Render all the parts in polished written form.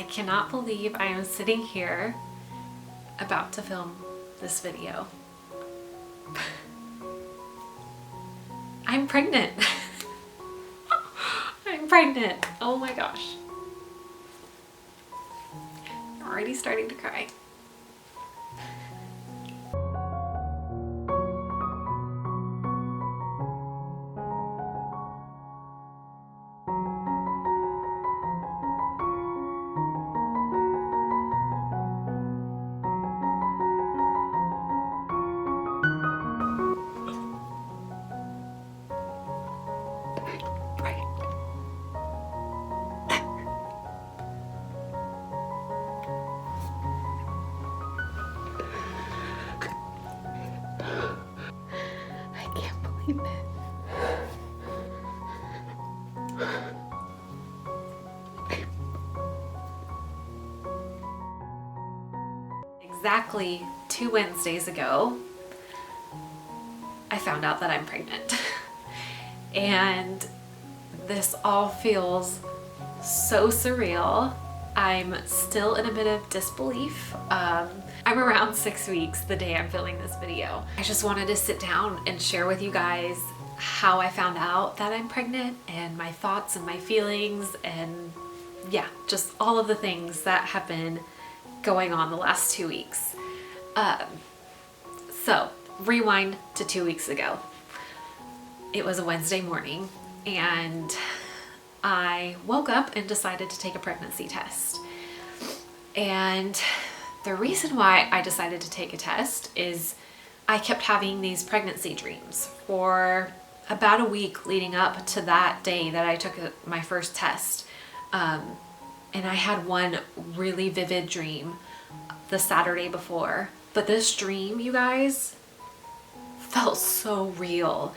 cannot believe I am sitting here about to film this video. I'm pregnant. I'm pregnant. Oh my gosh. I'm already starting to cry. Exactly 2 Wednesdays ago, I found out that I'm pregnant. And this all feels so surreal. I'm still in a bit of disbelief. I'm around 6 weeks the day I'm filming this video. I just wanted to sit down and share with you guys how I found out that I'm pregnant and my thoughts and my feelings and yeah, just all of the things that have been going on the last 2 weeks. So rewind to 2 weeks ago. It was a Wednesday morning and I woke up and decided to take a pregnancy test. And the reason why I decided to take a test is I kept having these pregnancy dreams for about a week leading up to that day that I took my first test. And I had one really vivid dream the Saturday before. But this dream, you guys, felt so real.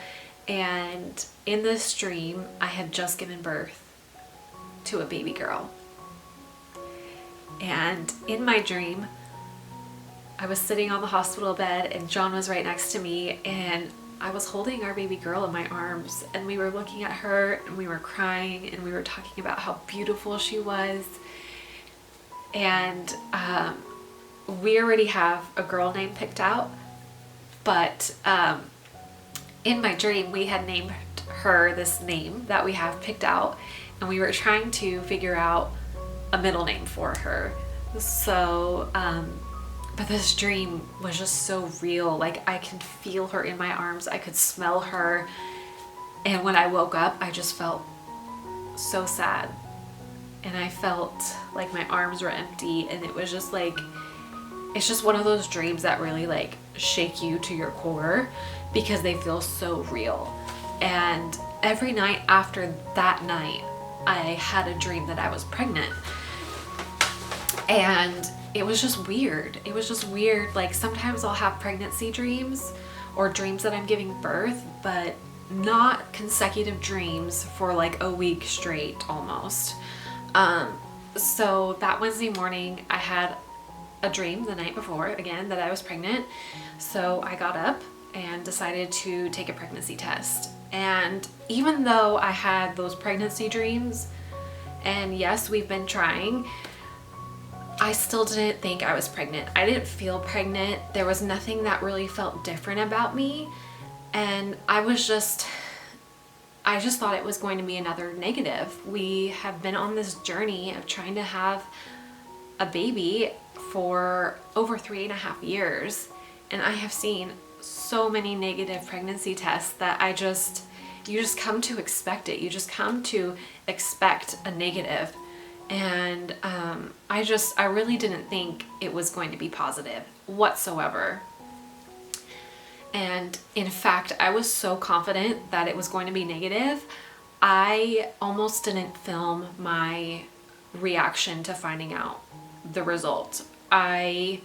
And in this dream, I had just given birth to a baby girl. And in my dream, I was sitting on the hospital bed and John was right next to me and I was holding our baby girl in my arms and we were looking at her and we were crying and we were talking about how beautiful she was. And we already have a girl name picked out, but in my dream we had named her this name that we have picked out and we were trying to figure out a middle name for her. So but this dream was just so real. Like I can feel her in my arms, I could smell her, and when I woke up I just felt so sad and I felt like my arms were empty, and it was just like, it's just one of those dreams that really like shake you to your core because they feel so real. And every night after that night I had a dream that I was pregnant, and it was just weird. It was just weird. Like sometimes I'll have pregnancy dreams or dreams that I'm giving birth, but not consecutive dreams for like a week straight almost. So that Wednesday morning I had a dream the night before again that I was pregnant. So I got up and decided to take a pregnancy test. And even though I had those pregnancy dreams, and yes, we've been trying, I still didn't think I was pregnant. I didn't feel pregnant. There was nothing that really felt different about me. And I just thought it was going to be another negative. We have been on this journey of trying to have a baby for over 3.5 years. And I have seen so many negative pregnancy tests that you just come to expect it. You just come to expect a negative. And I really didn't think it was going to be positive whatsoever. And in fact, I was so confident that it was going to be negative, I almost didn't film my reaction to finding out the result. I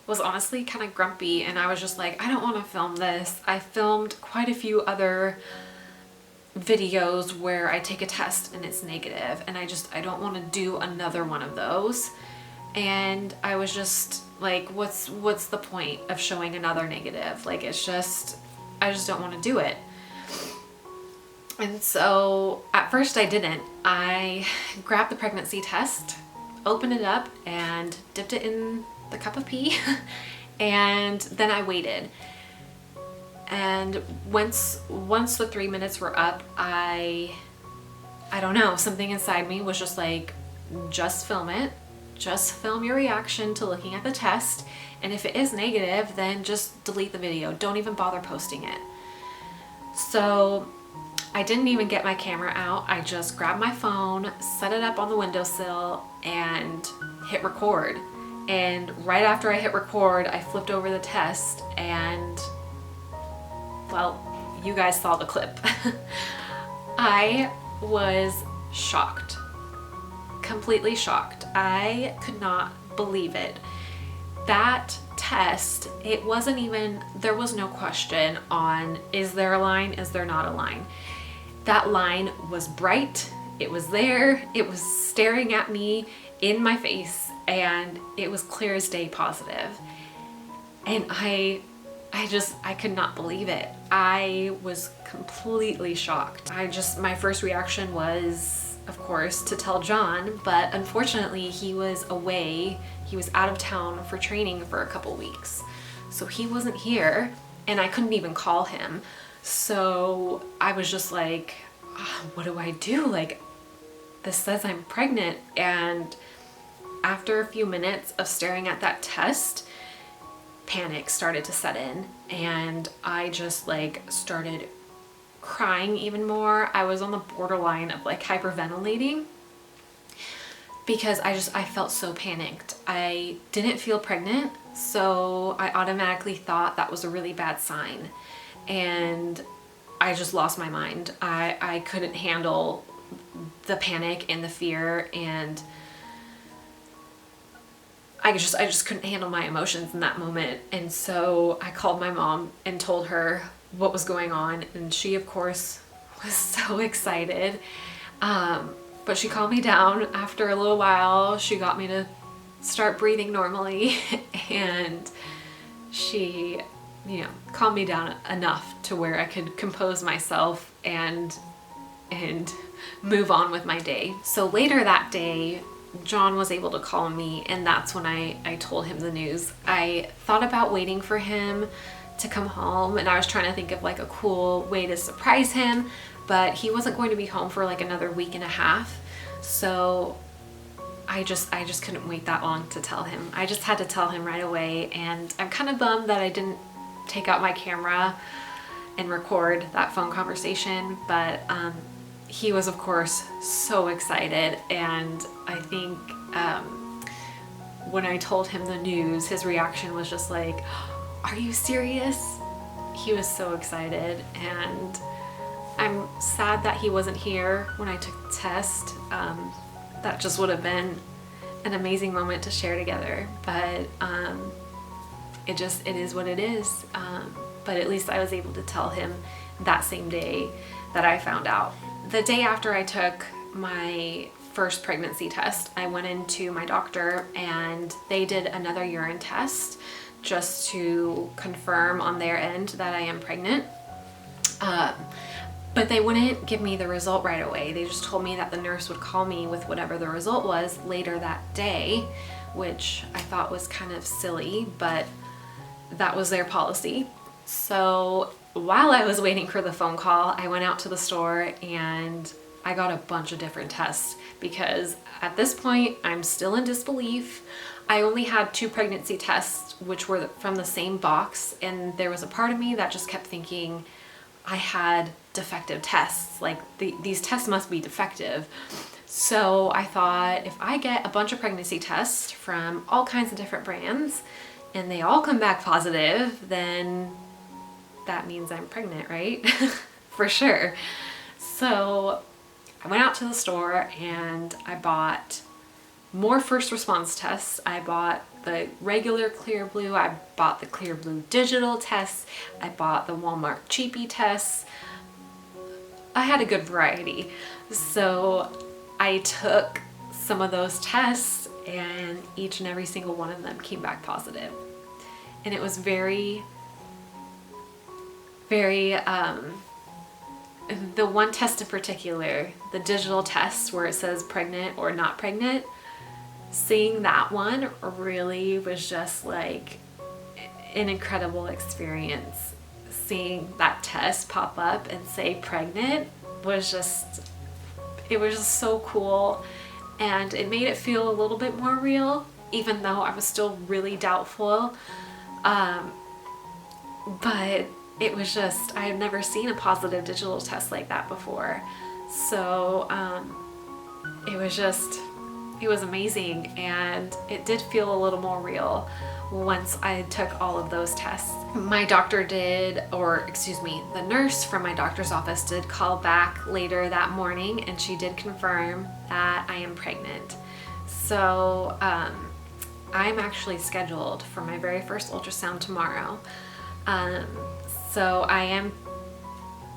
was honestly kind of grumpy and I was just like, I don't want to film this. I filmed quite a few other videos where I take a test and it's negative, and I don't want to do another one of those. And I was just like, what's the point of showing another negative? Like I just don't want to do it. And so at first I didn't. I grabbed the pregnancy test opened it up and dipped it in the cup of pee and then I waited. And once the 3 minutes were up, I don't know, something inside me was just like, just film it. Just film your reaction to looking at the test. And if it is negative, then just delete the video. Don't even bother posting it. So I didn't even get my camera out. I just grabbed my phone, set it up on the windowsill, and hit record. And right after I hit record, I flipped over the test and, well, you guys saw the clip. I was shocked. Completely shocked. I could not believe it. That test, it wasn't even, there was no question on, is there a line, is there not a line? That line was bright, it was there, it was staring at me in my face, and it was clear as day positive. And I could not believe it. I was completely shocked. My first reaction was, of course, to tell John, but unfortunately he was away. He was out of town for training for a couple weeks. So he wasn't here and I couldn't even call him. So I was just like, what do I do? Like, this says I'm pregnant. And after a few minutes of staring at that test, panic started to set in and I just like started crying even more. I was on the borderline of like hyperventilating because I felt so panicked. I didn't feel pregnant, so I automatically thought that was a really bad sign. And I just lost my mind. I couldn't handle the panic and the fear, and I just couldn't handle my emotions in that moment. And so I called my mom and told her what was going on, and she of course was so excited, but she calmed me down after a little while. She got me to start breathing normally and she, you know, calmed me down enough to where I could compose myself and move on with my day. So later that day, John was able to call me, and that's when I told him the news. I thought about waiting for him to come home, and I was trying to think of like a cool way to surprise him, but he wasn't going to be home for like another week and a half. So I just couldn't wait that long to tell him. I just had to tell him right away, and I'm kind of bummed that I didn't take out my camera and record that phone conversation, but he was of course so excited. And I think when I told him the news, his reaction was just like, "Are you serious?" He was so excited, and I'm sad that he wasn't here when I took the test. That just would have been an amazing moment to share together, but it is what it is. But at least I was able to tell him that same day that I found out. The day after I took my first pregnancy test, I went into my doctor and they did another urine test just to confirm on their end that I am pregnant. But they wouldn't give me the result right away. They just told me that the nurse would call me with whatever the result was later that day, which I thought was kind of silly, but that was their policy. So while I was waiting for the phone call, I went out to the store and I got a bunch of different tests because at this point I'm still in disbelief. I only had 2 pregnancy tests, which were from the same box, and there was a part of me that just kept thinking I had defective tests. Like these tests must be defective. So I thought, if I get a bunch of pregnancy tests from all kinds of different brands and they all come back positive, then that means I'm pregnant, right? For sure. So I went out to the store and I bought more first response tests. I bought the regular Clear Blue, I bought the Clear Blue digital tests, I bought the Walmart cheapie tests. I had a good variety. So I took some of those tests and each and every single one of them came back positive. And it was very, the one test in particular, the digital test where it says pregnant or not pregnant, seeing that one really was just like an incredible experience. Seeing that test pop up and say pregnant was just, it was just so cool, and it made it feel a little bit more real, even though I was still really doubtful. But it was just, I had never seen a positive digital test like that before. So it was just, it was amazing, and it did feel a little more real once I took all of those tests. My doctor did, or excuse me, the nurse from my doctor's office did call back later that morning, and she did confirm that I am pregnant. So I'm actually scheduled for my very first ultrasound tomorrow. So I am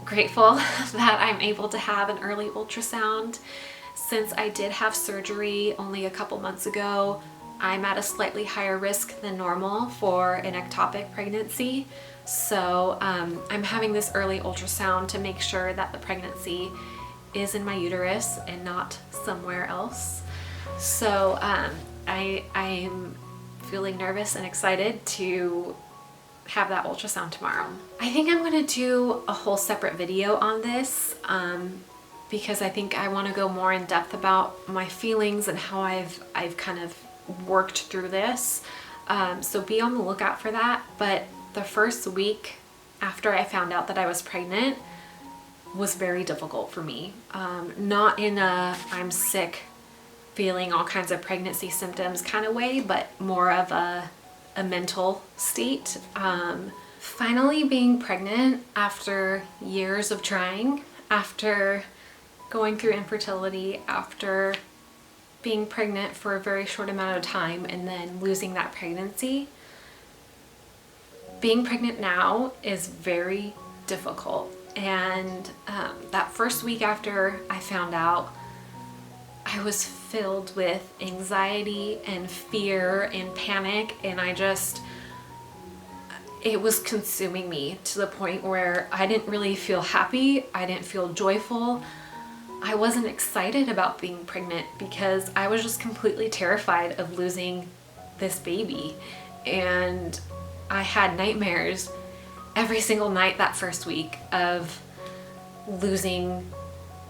grateful that I'm able to have an early ultrasound. Since I did have surgery only a couple months ago, I'm at a slightly higher risk than normal for an ectopic pregnancy. So I'm having this early ultrasound to make sure that the pregnancy is in my uterus and not somewhere else. So I'm feeling nervous and excited to have that ultrasound tomorrow. I think I'm gonna do a whole separate video on this because I think I want to go more in depth about my feelings and how I've kind of worked through this. So be on the lookout for that. But the first week after I found out that I was pregnant was very difficult for me. Not in a I'm sick, feeling all kinds of pregnancy symptoms kind of way, but more of a mental state. Finally being pregnant after years of trying, after going through infertility, after being pregnant for a very short amount of time and then losing that pregnancy. Being pregnant now is very difficult. And that first week after I found out, I was filled with anxiety and fear and panic, and it was consuming me to the point where I didn't really feel happy. I didn't feel joyful. I wasn't excited about being pregnant because I was just completely terrified of losing this baby. And I had nightmares every single night that first week of losing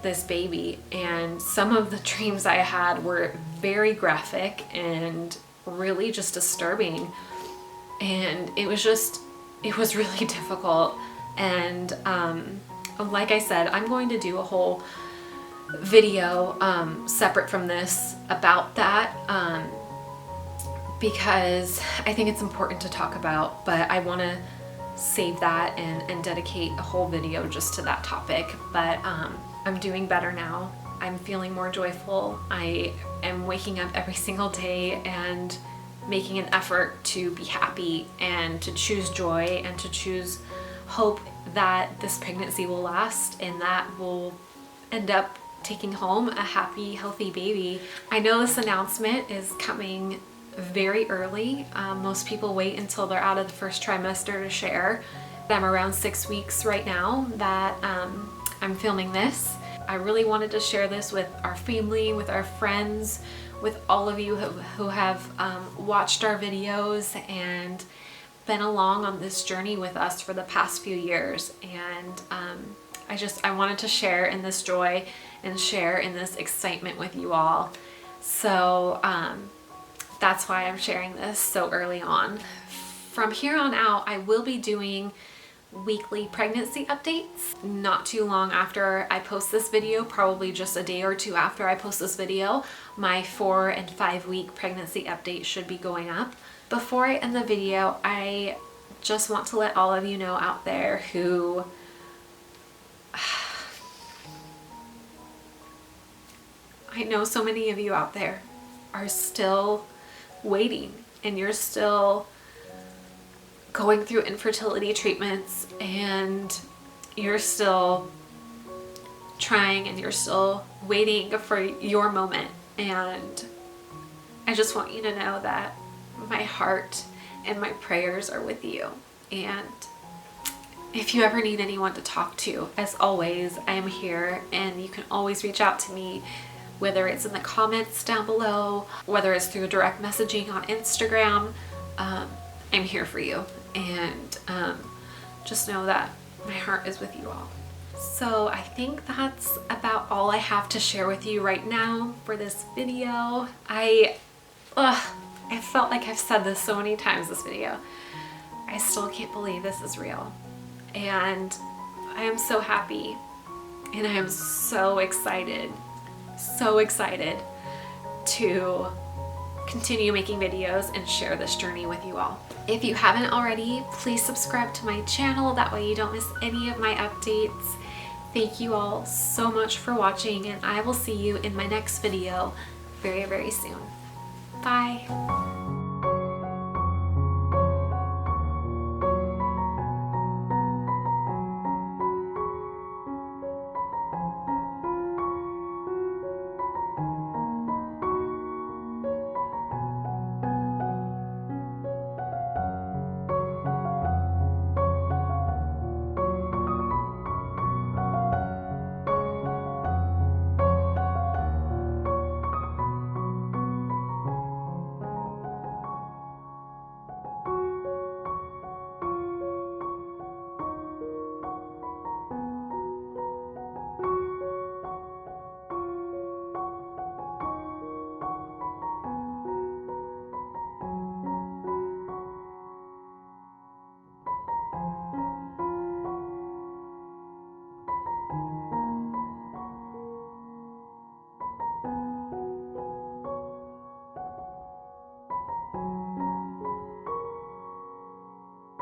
this baby. And some of the dreams I had were very graphic and really just disturbing. And it was really difficult. And like I said, I'm going to do a whole video separate from this about that because I think it's important to talk about, but I want to save that and dedicate a whole video just to that topic. But I'm doing better now. I'm feeling more joyful. I am waking up every single day and making an effort to be happy and to choose joy and to choose hope that this pregnancy will last and that we'll end up taking home a happy, healthy baby. I know this announcement is coming very early. Most people wait until they're out of the first trimester to share. I'm around 6 weeks right now that I'm filming this. I really wanted to share this with our family, with our friends, with all of you who have watched our videos and been along on this journey with us for the past few years. And I wanted to share in this joy and share in this excitement with you all. So that's why I'm sharing this so early on. From here on out, I will be doing weekly pregnancy updates. Not too long after I post this video, probably just a day or two after I post this video, my 4 and 5 week pregnancy update should be going up. Before I end the video, I just want to let all of you know out there who I know so many of you out there are still waiting and you're still going through infertility treatments and you're still trying and you're still waiting for your moment. And I just want you to know that my heart and my prayers are with you. And if you ever need anyone to talk to, as always, I am here and you can always reach out to me whether it's in the comments down below, whether it's through direct messaging on Instagram. I'm here for you, and just know that my heart is with you all. So I think that's about all I have to share with you right now for this video. I felt like I've said this so many times this video. I still can't believe this is real. And I am so happy, and I am so excited to continue making videos and share this journey with you all. If you haven't already, please subscribe to my channel. That way you don't miss any of my updates. Thank you all so much for watching, and I will see you in my next video very, very soon. Bye.